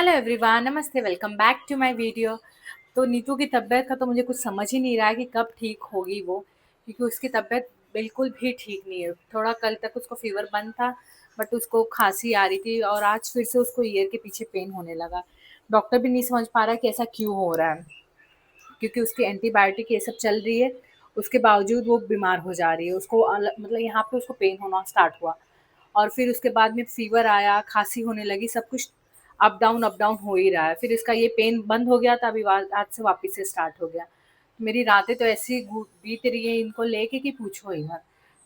Hello everyone, नमस्ते, welcome back to my video. तो नीतू की तबीयत का तो मुझे कुछ समझ ही नहीं रहा है कि कब ठीक होगी वो, क्योंकि उसकी तबीयत बिल्कुल भी ठीक नहीं है। थोड़ा कल तक उसको फीवर बंद था, बट उसको खांसी आ रही थी और आज फिर से उसको ईयर के पीछे पेन होने लगा। डॉक्टर भी नहीं समझ पा रहा कि ऐसा क्यों हो रहा है, क्योंकि उसकी एंटीबायोटिक ये सब चल रही है, उसके बावजूद वो बीमार हो जा रही है। उसको मतलब यहाँ पे उसको पेन होना स्टार्ट हुआ और फिर उसके बाद में फीवर आया, खांसी होने लगी, सब कुछ अप डाउन हो ही रहा है। फिर इसका ये पेन बंद हो गया था, अभी आज से वापस से स्टार्ट हो गया। मेरी रातें तो ऐसी बीत रही है इनको लेके कि पूछो ही मत।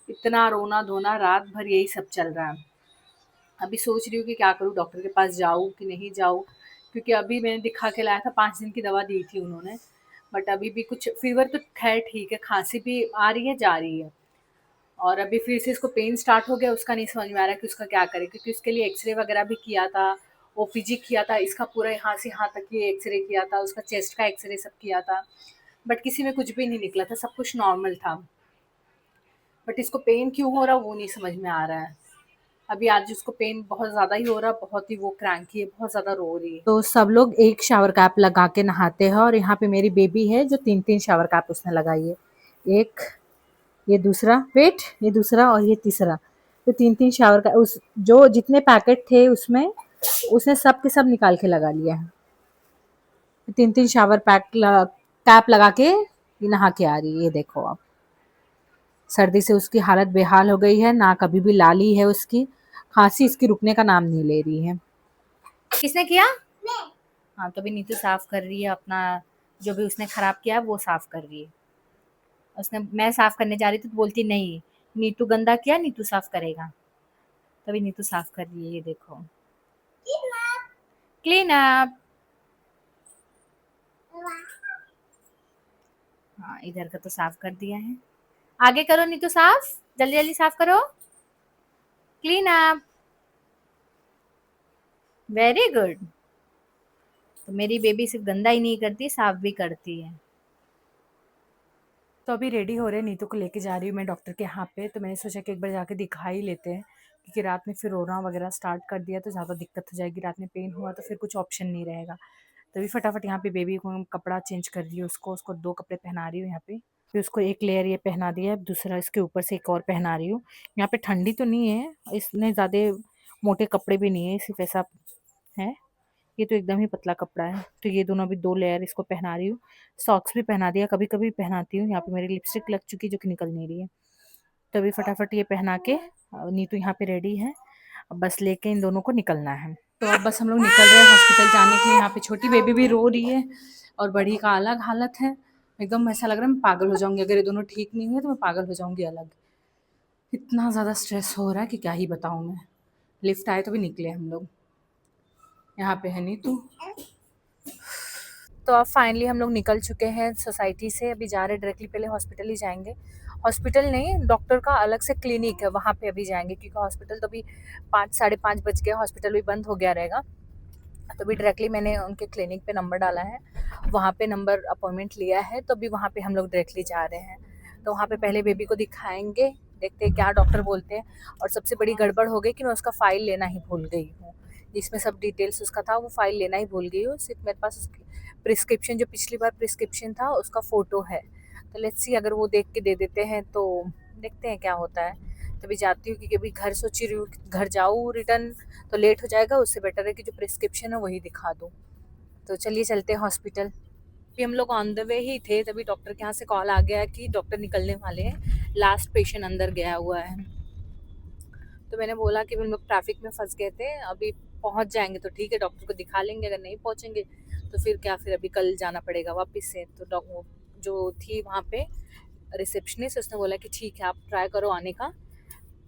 इतना रोना धोना, रात भर यही सब चल रहा है। अभी सोच रही हूँ कि क्या करूँ, डॉक्टर के पास जाऊँ कि नहीं जाऊँ, क्योंकि अभी मैंने दिखा के लाया था, 5 दिन की दवा दी थी उन्होंने। बट अभी भी कुछ फीवर तो खैर ठीक है, खांसी भी आ रही है, जा रही है। और अभी फिर से इसको पेन स्टार्ट हो गया, उसका नहीं समझ में आ रहा कि उसका क्या करे, क्योंकि उसके लिए एक्सरे वगैरह भी किया था, ओपीजी किया था, इसका पूरा यहाँ से यहाँ तक ये एक्सरे किया था, उसका चेस्ट का एक्सरे सब किया था। बट किसी में कुछ भी नहीं निकला था, सब कुछ नॉर्मल था। बट इसको पेन क्यों हो रहा वो नहीं समझ में आ रहा है। अभी आज उसको पेन बहुत ज़्यादा ही हो रहा है, बहुत ही वो क्रैंकी है, बहुत ज़्यादा रो रही है। तो सब लोग एक शावर कैप लगा के नहाते हैं और यहाँ पे मेरी बेबी है जो 3-3 शावर कैप उसने लगाई है। एक, ये दूसरा, वेट, ये दूसरा और ये तीसरा। तो 3-3 शावर का उस जो जितने पैकेट थे उसमें उसने सब के सब निकाल के लगा लिया है। 3-3 शावर कैप लगा के ये नहा के आ रही है। ये देखो आप, सर्दी से उसकी हालत बेहाल हो गई है, नाक अभी भी लाली है उसकी, खांसी इसकी रुकने का नाम नहीं ले रही है। किसने किया? हाँ, तो अभी नीतू साफ कर रही है अपना, जो भी उसने खराब किया वो साफ कर रही है। उसने, मैं साफ करने जा रही थी तो बोलती नहीं, नीतू गंदा किया, नीतू साफ करेगा। तभी नीतू साफ कर रही है, ये देखो, क्लीन अप। हाँ, इधर का तो साफ कर दिया है, आगे करो नीतू साफ, जल्दी जल्दी साफ करो, क्लीन अप, वेरी गुड। तो मेरी बेबी सिर्फ गंदा ही नहीं करती, साफ भी करती है। तो अभी रेडी हो रहे हैं, नीतू को लेके जा रही हूँ मैं डॉक्टर के यहाँ पे। तो मैंने सोचा कि एक बार जाके दिखा ही लेते हैं, क्योंकि रात में फिर रोना वगैरह स्टार्ट कर दिया तो ज़्यादा दिक्कत हो जाएगी। रात में पेन हुआ तो फिर कुछ ऑप्शन नहीं रहेगा। तो अभी फटाफट यहाँ पे बेबी को कपड़ा चेंज कर रही हूँ, उसको 2 कपड़े पहना रही हूँ यहाँ पे। फिर उसको एक लेयर ये पहना दिया है, दूसरा इसके ऊपर से एक और पहना रही हूँ। यहाँ पे ठंडी तो नहीं है, इसमें ज़्यादा मोटे कपड़े भी नहीं है, सिर्फ ऐसा है। ये तो एकदम ही पतला कपड़ा है। तो ये दोनों अभी 2 लेयर इसको पहना रही हूँ। सॉक्स भी पहना दिया, कभी-कभी पहनाती हूँ। यहाँ पे मेरी लिपस्टिक लग चुकी है जो कि निकल नहीं रही है। तो अभी फटाफट ये पहना के नीतू यहाँ पे रेडी है। अब बस लेके इन दोनों को निकलना है। तो अब बस हम लोग निकल रहे हैं हॉस्पिटल जाने के लिए। यहाँ पे छोटी बेबी भी रो रही है और बड़ी का अलग हालत है। एकदम ऐसा लग रहा है मैं पागल हो जाऊँगी, अगर ये दोनों ठीक नहीं हुए तो मैं पागल हो जाऊँगी अलग। इतना ज़्यादा स्ट्रेस हो रहा है कि क्या ही बताऊँ मैं। लिफ्ट आए तो भी निकले हम लोग। यहाँ पे है नीतू। तो अब फाइनली हम लोग निकल चुके हैं सोसाइटी से। अभी जा रहे डायरेक्टली, पहले हॉस्पिटल ही जाएंगे। हॉस्पिटल नहीं, डॉक्टर का अलग से क्लिनिक है, वहाँ पे अभी जाएंगे, क्योंकि हॉस्पिटल तो अभी 5 साढ़े 5 बज गया, हॉस्पिटल भी बंद हो गया रहेगा। तो अभी डायरेक्टली मैंने उनके क्लिनिक पे नंबर डाला है, वहाँ पे नंबर अपॉइंटमेंट लिया है। तो अभी वहाँ पे हम लोग डायरेक्टली जा रहे हैं। तो वहाँ पे पहले बेबी को दिखाएंगे, देखते हैं क्या डॉक्टर बोलते हैं। और सबसे बड़ी गड़बड़ हो गई कि मैं उसका फ़ाइल लेना ही भूल गई हूँ, जिसमें सब डिटेल्स उसका था, वो फ़ाइल लेना ही भूल गई हूँ। सिर्फ मेरे पास उसकी प्रिस्क्रिप्शन, जो पिछली बार प्रिस्क्रिप्शन था उसका फ़ोटो है। तो लेट्स सी, अगर वो देख के दे देते हैं तो देखते हैं क्या होता है। तभी जाती हूँ, क्योंकि अभी घर सोच रही हूँ घर जाऊँ रिटर्न तो लेट हो जाएगा, उससे बेटर है कि जो प्रिस्क्रिप्शन है वही दिखा दूँ। तो चलिए चलते हैं हॉस्पिटल। अभी हम लोग ऑन द वे ही थे, तभी डॉक्टर के यहाँ से कॉल आ गया कि डॉक्टर निकलने वाले हैं, लास्ट पेशेंट अंदर गया हुआ है। तो मैंने बोला कि हम लोग ट्रैफिक में फंस गए थे, अभी पहुँच जाएंगे तो ठीक है, डॉक्टर को दिखा लेंगे, अगर नहीं पहुँचेंगे तो फिर क्या, फिर अभी कल जाना पड़ेगा वापस से। तो जो थी वहाँ पे रिसेप्शनिस्ट, उसने बोला कि ठीक है आप ट्राई करो आने का।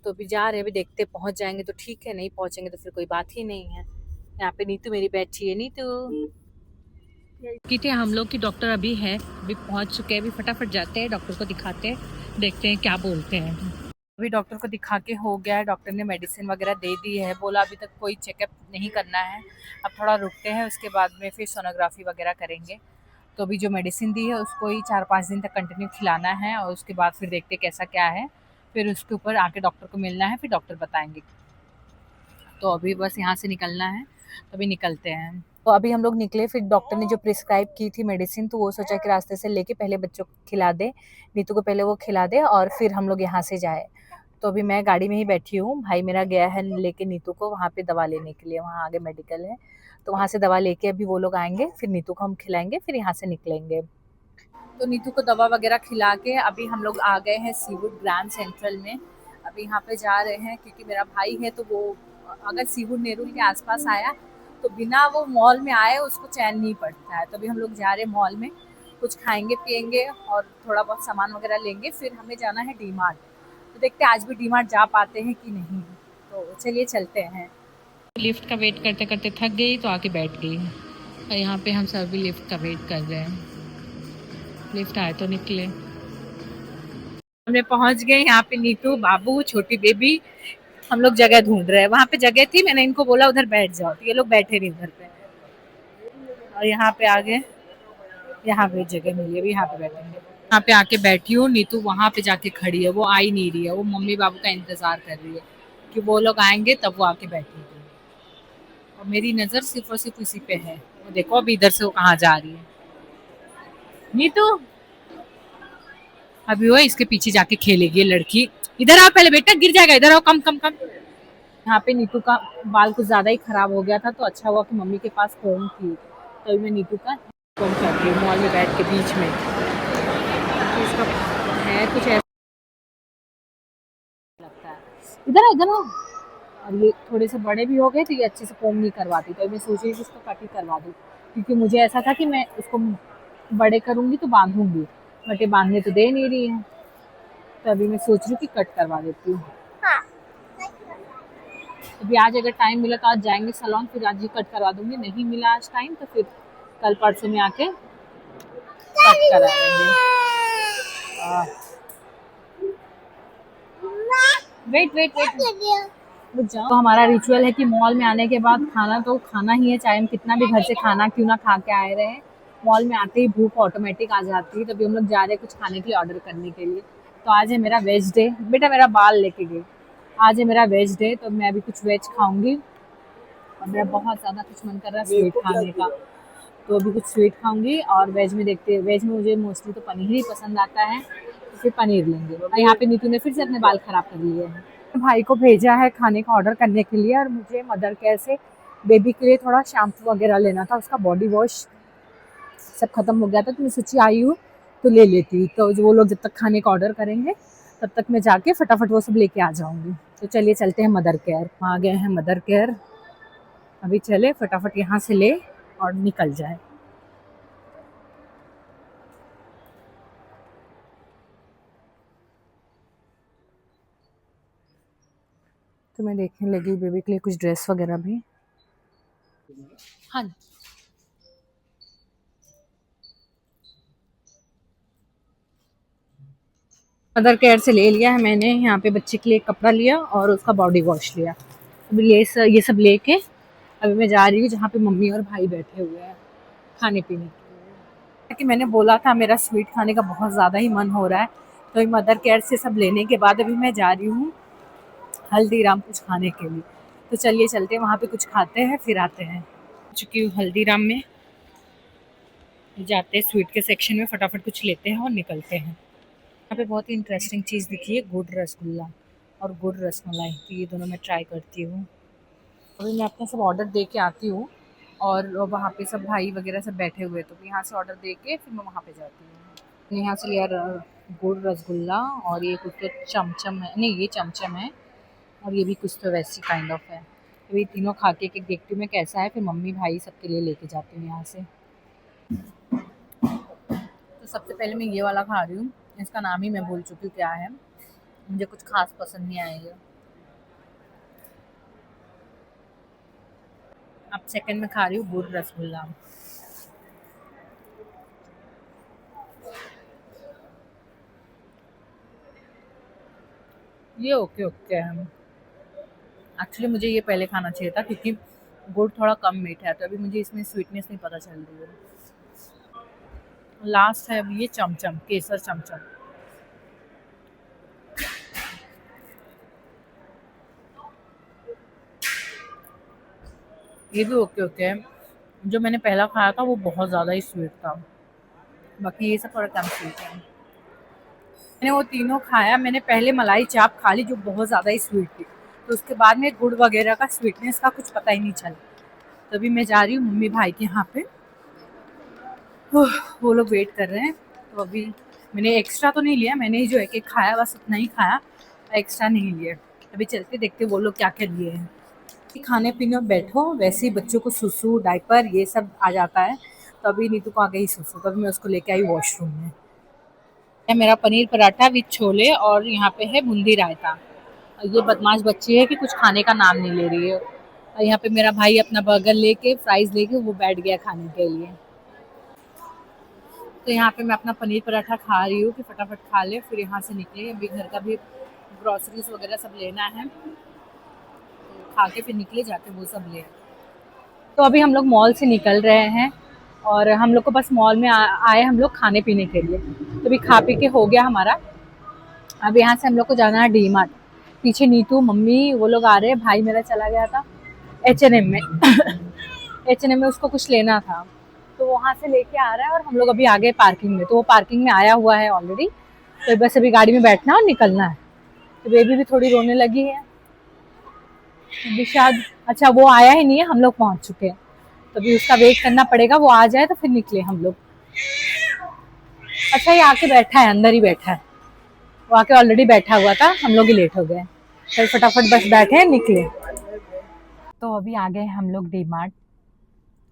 तो अभी जा रहे हैं, अभी देखते पहुँच जाएंगे तो ठीक है, नहीं पहुँचेंगे तो फिर कोई बात ही नहीं है। यहाँ पे नीतू मेरी बैठी है, नीतू किटे हम लोग की डॉक्टर अभी है, अभी पहुँच चुके हैं। अभी फटाफट जाते हैं, डॉक्टर को दिखाते हैं, देखते हैं क्या बोलते हैं। अभी डॉक्टर को दिखा के हो गया है, डॉक्टर ने मेडिसिन वगैरह दे दी है, बोला अभी तक कोई चेकअप नहीं करना है, अब थोड़ा रुकते हैं, उसके बाद में फिर सोनोग्राफी वगैरह करेंगे। तो अभी जो मेडिसिन दी है उसको ही 4-5 दिन तक कंटिन्यू खिलाना है, और उसके बाद फिर देखते कैसा क्या है, फिर उसके ऊपर आके डॉक्टर को मिलना है, फिर डॉक्टर बताएंगे। तो अभी बस यहाँ से निकलना है, तो अभी निकलते हैं। तो अभी हम लोग निकले, फिर डॉक्टर ने जो प्रिस्क्राइब की थी मेडिसिन, तो वो सोचा कि रास्ते से लेके पहले बच्चों को खिला दे, नीतू को पहले वो खिला दे और फिर हम लोग यहाँ से जाए। तो अभी मैं गाड़ी में ही बैठी हूँ, भाई मेरा गया है लेके नीतू को वहाँ पे दवा लेने के लिए, वहाँ आगे मेडिकल है, तो वहाँ से दवा लेके अभी वो लोग आएंगे, फिर नीतू को हम खिलाएंगे, फिर यहाँ से निकलेंगे। तो नीतू को दवा वगैरह खिला के अभी हम लोग आ गए हैं सीवुड ग्रैंड सेंट्रल में। अभी यहाँ पे जा रहे हैं क्योंकि मेरा भाई है, तो वो अगर सीवुड नेहरू के आसपास आया तो बिना वो मॉल में आए उसको चैन नहीं पड़ता है। तो अभी हम लोग जा रहे हैं मॉल में, कुछ खाएंगे पियेंगे और थोड़ा बहुत सामान वगैरह लेंगे, फिर हमें जाना है डी मार्ट। तो देखते हैं आज भी डी मार्ट जा पाते हैं कि नहीं, तो चलिए चलते हैं। लिफ्ट का वेट करते करते थक गई तो आके बैठ गई, और यहाँ पे हम सभी लिफ्ट का वेट कर रहे हैं। लिफ्ट आए तो निकले। हमने पहुंच गए यहाँ पे, नीतू, बाबू, छोटी बेबी, हम लोग जगह ढूंढ रहे हैं। वहाँ पे जगह थी, मैंने इनको बोला उधर बैठ जाओ, तो ये लोग बैठे नहीं उधर पे, और यहाँ पे आ गए, यहाँ पे जगह मिली, अभी यहाँ पे बैठेंगे। यहाँ पे आके बैठी हूँ, नीतू वहाँ पे जाके खड़ी है, वो आ ही नहीं रही है, वो मम्मी बाबू का इंतजार कर रही है कि वो लोग आएंगे तब वो आके बैठेगी, और मेरी नजर सिर्फ और सिर्फ इसी पे है। वो देखो अभी इधर से वो कहाँ जा रही है। नीतू अभी वो इसके पीछे जाके खेलेगी लड़की। इधर आओ पहले बेटा, गिर जाएगा, इधर आओ, कम कम कम। यहाँ पे नीतू का बाल कुछ ज्यादा ही खराब हो गया था, तो अच्छा हुआ कि मम्मी के पास कोम थी, तो मैं नीतू का कोम कर रही हूँ मॉल में बैठ के बीच में। तो इसका है कुछ ऐसा लगता है। इधर इधर आओ। और ये थोड़े से बड़े भी हो गए, तो ये अच्छे से कोम नहीं करवाती, तो मैं सोच रही थी इसको कट ही करवा दूँ, क्योंकि मुझे ऐसा था कि मैं उसको बड़े करूंगी तो बांधूंगी, बट ये बांधने तो दे नहीं रही है, तो अभी मैं सोच रही हूँ कि कट करवा देती हूँ। अभी आज अगर टाइम मिला तो आज जाएंगे सैलून, फिर आज ही कट करवा दूंगी, नहीं मिला आज टाइम तो फिर कल परसों में आके कट करा लेंगे। वेट वेट वेट, रुक जाओ। तो हमारा रिचुअल है कि मॉल में आने के बाद खाना तो खाना ही है, चाहे हम कितना भी घर से खाना क्यों ना खा के आए रहे, मॉल में आते ही भूख ऑटोमेटिक आ जाती है। तभी हम लोग जा रहे हैं कुछ खाने के लिए ऑर्डर करने के लिए। तो आज है मेरा वेज डे, बेटा मेरा बाल लेके गई। आज है मेरा वेज डे, तो मैं अभी कुछ वेज खाऊंगी, और मेरा बहुत ज़्यादा कुछ मन कर रहा है स्वीट खाने का, तो अभी कुछ स्वीट खाऊंगी। और वेज में देखते हैं, वेज में मुझे मोस्टली तो पनीर ही पसंद आता है, तो फिर पनीर लेंगे। और यहाँ पे नीतू ने फिर से अपने बाल खराब कर लिए हैं। भाई को भेजा है खाने का ऑर्डर करने के लिए, और मुझे मदर केयर से बेबी के लिए थोड़ा शैम्पू वगैरह लेना था, उसका बॉडी वॉश सब खत्म हो गया था, तो मैं सोची आई हूँ तो ले लेती। तो जो वो लोग जब तक खाने का ऑर्डर करेंगे तब तक मैं जाके फटाफट वो सब लेके आ जाऊंगी। तो चलिए चलते हैं मदर केयर, आ गए हैं मदर केयर, अभी चले फटाफट यहाँ से ले और निकल जाए। तो मैं देखने लगी बेबी के लिए कुछ ड्रेस वगैरह भी। हाँ, मदर केयर से ले लिया है मैंने, यहाँ पे बच्चे के लिए कपड़ा लिया और उसका बॉडी वॉश लिया। अभी ये सब लेके अभी मैं जा रही हूँ जहाँ पे मम्मी और भाई बैठे हुए हैं खाने पीने के लिए। कि मैंने बोला था मेरा स्वीट खाने का बहुत ज़्यादा ही मन हो रहा है, तो मदर केयर से सब लेने के बाद अभी मैं जा रही हूँ हल्दीराम कुछ खाने के लिए। तो चलिए चलते हैं वहाँ पे कुछ खाते हैं फिर आते हैं। चुकी हूँ हल्दीराम में, जाते हैं स्वीट के सेक्शन में, फटाफट कुछ लेते हैं और निकलते हैं। यहाँ पे बहुत ही इंटरेस्टिंग चीज़ दिखी है, गुड़ रसगुल्ला और गुड़ रसमलाई, तो ये दोनों मैं ट्राई करती हूँ। अभी मैं अपना सब ऑर्डर दे के आती हूँ, और वहाँ पे सब भाई वगैरह सब बैठे हुए, तो यहाँ से ऑर्डर दे के फिर मैं वहाँ पे जाती हूँ। यहाँ से लिया गुड़ रसगुल्ला, और ये कुछ तो चमचम है, नहीं ये चमचम है, और ये भी कुछ तो वैसी काइंड ऑफ है। तो ये तीनों खा के देखती हूँ मैं कैसा है, फिर मम्मी भाई सबके लिए लेके जाती हूँ यहाँ से। तो सबसे पहले मैं ये वाला खा रही हूँ, इसका नाम ही मैं भूल चुकी हूँ क्या है, मुझे कुछ खास पसंद नहीं आएगा। अब सेकंड में खा रही हूँ गुड़ रसगुल्ला। ये ओके ओके है, एक्चुअली मुझे ये पहले खाना चाहिए था क्योंकि गुड़ थोड़ा कम मीठा है, तो अभी मुझे इसमें स्वीटनेस नहीं पता चल रही है। लास्ट है अभी ये चमचम, केसर चमचम। ये भी ओके ओके है, जो मैंने पहला खाया था वो बहुत ज़्यादा ही स्वीट था, बाकी ये सब थोड़ा कम स्वीट है। मैंने वो तीनों खाया, मैंने पहले मलाई चाप खा ली जो बहुत ज़्यादा ही स्वीट थी, तो उसके बाद में गुड़ वगैरह का स्वीटनेस का कुछ पता ही नहीं चला। तभी मैं जा रही हूँ मम्मी भाई के यहाँ पे, वो लोग वेट कर रहे हैं। तो अभी मैंने एक्स्ट्रा तो नहीं लिया, मैंने ही जो एक एक खाया बस उतना ही खाया, एक्स्ट्रा नहीं लिया। अभी चलते देखते वो लोग क्या क्या लिए हैं। खाने पीने में बैठो, वैसे ही बच्चों को सुसु डायपर ये सब आ जाता है, तो अभी नीतू को आ गई सुसु, तभी मैं उसको लेके आई वॉशरूम में। है मेरा पनीर पराठा विथ छोले और यहाँ पे है बूंदी रायता। ये बदमाश बच्ची है कि कुछ खाने का नाम नहीं ले रही है। और यहाँ पे मेरा भाई अपना बर्गर लेके फ्राइज लेके वो बैठ गया खाने के लिए। तो यहाँ पे मैं अपना पनीर पराठा खा रही हूँ कि फटाफट खा ले, फिर यहाँ से निकले। अभी घर का भी ग्रॉसरीज वगैरह सब लेना है, तो खा के फिर निकले जाके वो सब ले। तो अभी हम लोग मॉल से निकल रहे हैं और हम लोग को बस मॉल में आए हम लोग खाने पीने के लिए। तो अभी खा पी के हो गया हमारा। अब यहाँ से हम लोग को जाना है डी मार्ट। पीछे नीतू मम्मी वो लोग आ रहे हैं, भाई मेरा चला गया था H&M में। H&M में उसको कुछ लेना था, तो वहाँ से लेके आ रहा है और हम लोग अभी आ गए पार्किंग में। तो वो पार्किंग में आया हुआ है ऑलरेडी, तो बस अभी गाड़ी में बैठना और निकलना है। तो बेबी भी थोड़ी रोने लगी है अभी शायद। अच्छा वो आया ही नहीं है, हम लोग पहुँच चुके हैं, तो अभी उसका वेट करना पड़ेगा, वो आ जाए तो फिर निकले हम लोग। अच्छा ये आके बैठा है, अंदर ही बैठा है, वो आके ऑलरेडी बैठा हुआ था, हम लोग ही लेट हो गए, फिर फटाफट बस बैठे निकले। तो अभी आ गए हम लोग डी मार्ट।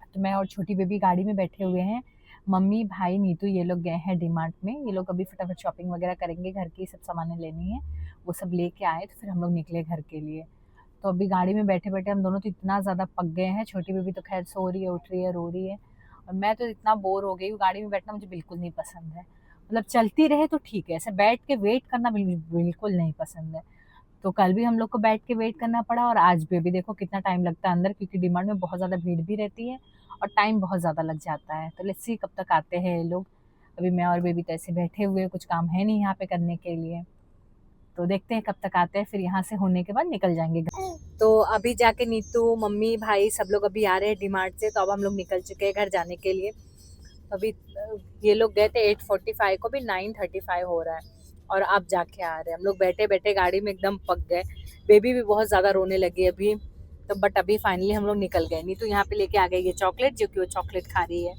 तो मैं और छोटी बेबी गाड़ी में बैठे हुए हैं, मम्मी भाई नीतू ये लोग गए हैं डी मार्ट में। ये लोग अभी फटाफट शॉपिंग वगैरह करेंगे, घर की सब सामानें लेनी है, वो सब लेके आए तो फिर हम लोग निकले घर के लिए। तो अभी गाड़ी में बैठे बैठे हम दोनों तो इतना ज़्यादा पक गए हैं, छोटी बेबी तो खैर सो रही है, उठ रही है, रो रही है, और मैं तो इतना बोर हो गई हूँ। गाड़ी में बैठना मुझे बिल्कुल नहीं पसंद है, मतलब चलती रहे तो ठीक है, ऐसे बैठ के वेट करना बिल्कुल नहीं पसंद है। तो कल भी हम लोग को बैठ के वेट करना पड़ा और आज भी। अभी देखो कितना टाइम लगता है अंदर, क्योंकि डिमांड में बहुत ज़्यादा भीड़ भी रहती है और टाइम बहुत ज़्यादा लग जाता है। तो लेट्स सी कब तक आते हैं ये लोग। अभी मैं और बेबी तो ऐसे बैठे हुए, कुछ काम है नहीं यहाँ पे करने के लिए, तो देखते हैं कब तक आते हैं, फिर यहाँ से होने के बाद निकल जाएंगे घर। तो अभी जाके नीतू मम्मी भाई सब लोग अभी आ रहे हैं डिमार्ट से, तो अब हम लोग निकल चुके हैं घर जाने के लिए। अभी ये लोग गए थे 8:45 को, भी 9:35 हो रहा है और अब जाके आ रहे हैं। हम लोग बैठे बैठे गाड़ी में एकदम पक गए, बेबी भी बहुत ज़्यादा रोने लगी अभी। तो बट अभी फाइनली हम लोग निकल गए। नीतू यहाँ पे लेके आ गई है चॉकलेट, जो कि वो चॉकलेट खा रही है।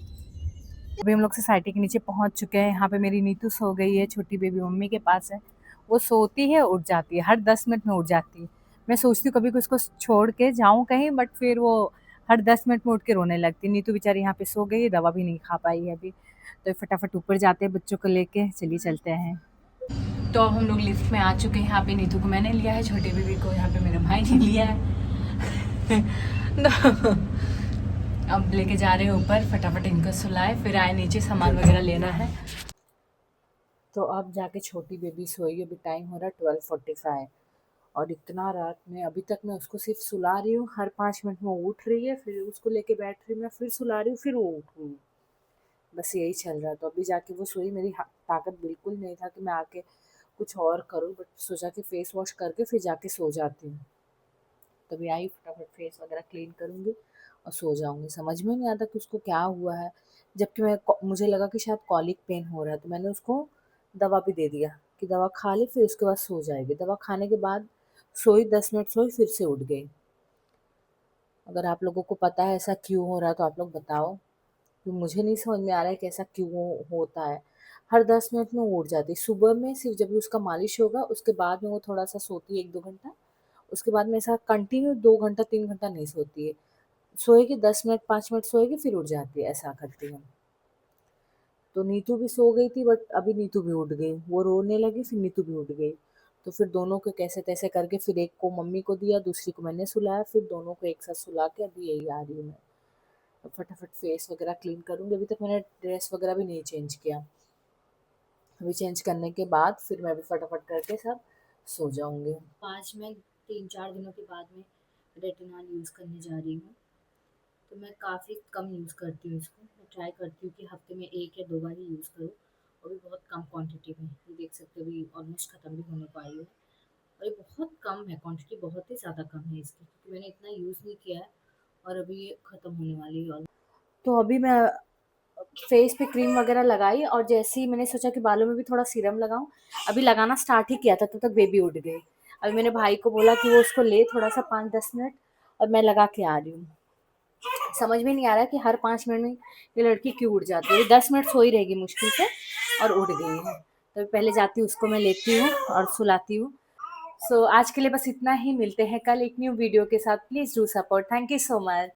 अभी हम लोग सोसाइटी के नीचे पहुँच चुके हैं। यहाँ पे मेरी नीतू सो गई है, छोटी बेबी मम्मी के पास है। वो सोती है उठ जाती है, हर 10 मिनट में उठ जाती है। मैं सोचती हूँ कभी को उसको छोड़ के जाऊँ कहीं, बट फिर वो हर 10 मिनट में उठ के रोने लगती है। नीतू बेचारी यहाँ पे सो गई है, दवा भी नहीं खा पाई है अभी। तो फटाफट ऊपर जाते हैं बच्चों को लेके, चलिए चलते हैं। तो अब हम लोग लिफ्ट में आ चुके हैं। यहाँ पे नीतू को मैंने लिया है, छोटे बेबी को यहाँ पे मेरे भाई ने लिया है। तो अब लेके जा रहे हैं ऊपर, फटाफट इनको सुलाए, फिर आए नीचे सामान वगैरह लेना है। तो अब जाके छोटी बेबी सोई। अभी टाइम हो रहा है 12:45 और इतना रात में अभी तक मैं उसको सिर्फ सुला रही हूँ, हर 5 मिनट में वो उठ रही है, फिर उसको लेके बैठ रही हूँ, मैं फिर सुला रही हूँ, फिर वो उठ रही है, बस यही चल रहा है। तो अभी जाके वो सोई, मेरी ताकत बिल्कुल नहीं था कि मैं आके कुछ और करूँ, बट सोचा कि फेस वॉश करके फिर जाके सो जाती हूँ। तभी आई, फटाफट फेस वगैरह क्लीन करूँगी और सो जाऊँगी। समझ में नहीं आता कि उसको क्या हुआ है, जबकि मुझे लगा कि शायद कॉलिक पेन हो रहा है, तो मैंने उसको दवा भी दे दिया कि दवा खा ले फिर उसके बाद सो जाएगी। दवा खाने के बाद सोई, 10 मिनट सोई, फिर से उठ गई। अगर आप लोगों को पता है ऐसा क्यों हो रहा है तो आप लोग बताओ, कि मुझे नहीं समझ में आ रहा है कि ऐसा क्यों होता है। हर 10 मिनट में वो उठ जाती है। सुबह में सिर्फ जब भी उसका मालिश होगा उसके बाद में वो थोड़ा सा सोती है, 1-2 घंटा। उसके बाद में ऐसा कंटिन्यू 2 घंटा 3 घंटा नहीं सोती है। सोएगी 10 मिनट 5 मिनट सोएगी फिर उठ जाती है, ऐसा करती है। तो नीतू भी सो गई थी, बट अभी नीतू भी उठ गई, वो रोने लगी फिर नीतू भी उठ गई। तो फिर दोनों को कैसे तैसे करके, फिर एक को मम्मी को दिया, दूसरी को मैंने सुलाया, फिर दोनों को एक साथ सुला के अभी यही आ रही हूँ मैं। अब फटाफट फेस वगैरह क्लीन करूँगी। अभी तक मैंने ड्रेस वगैरह भी नहीं चेंज किया। अभी चेंज करने के बाद फिर मैं भी फटाफट करके सब सो जाऊँगी। आज मैं 3-4 दिनों के बाद में रेटिनॉल यूज़ करने जा रही हूँ। तो मैं काफ़ी कम यूज़ करती हूँ इसको। मैं ट्राई करती हूँ कि हफ्ते में 1 या 2 बार ही यूज़ करूँ, और भी बहुत कम क्वांटिटी में। ये देख सकते हो अभी ऑलमोस्ट ख़त्म भी होने को आई है, और ये बहुत कम है, क्वांटिटी बहुत ही ज़्यादा कम है इसकी, क्योंकि मैंने इतना यूज़ नहीं किया है और अभी ये ख़त्म होने वाली है। तो अभी मैं फेस पे क्रीम वगैरह लगाई और जैसे ही मैंने सोचा कि बालों में भी थोड़ा सीरम लगाऊं, अभी लगाना स्टार्ट ही किया था तब तक बेबी उठ गई। अभी मैंने भाई को बोला कि वो उसको ले थोड़ा सा 5-10 मिनट, और मैं लगा के आ रही हूँ। समझ में नहीं आ रहा कि हर 5 मिनट में ये लड़की क्यों उठ जाती है। 10 मिनट सोई रहेगी मुश्किल से और उठ गई है। तो पहले जाती हूँ उसको मैं लेती हूँ और सुलाती हूँ। सो आज के लिए बस इतना ही, मिलते हैं कल एक न्यू वीडियो के साथ। Please do support. Thank you so much.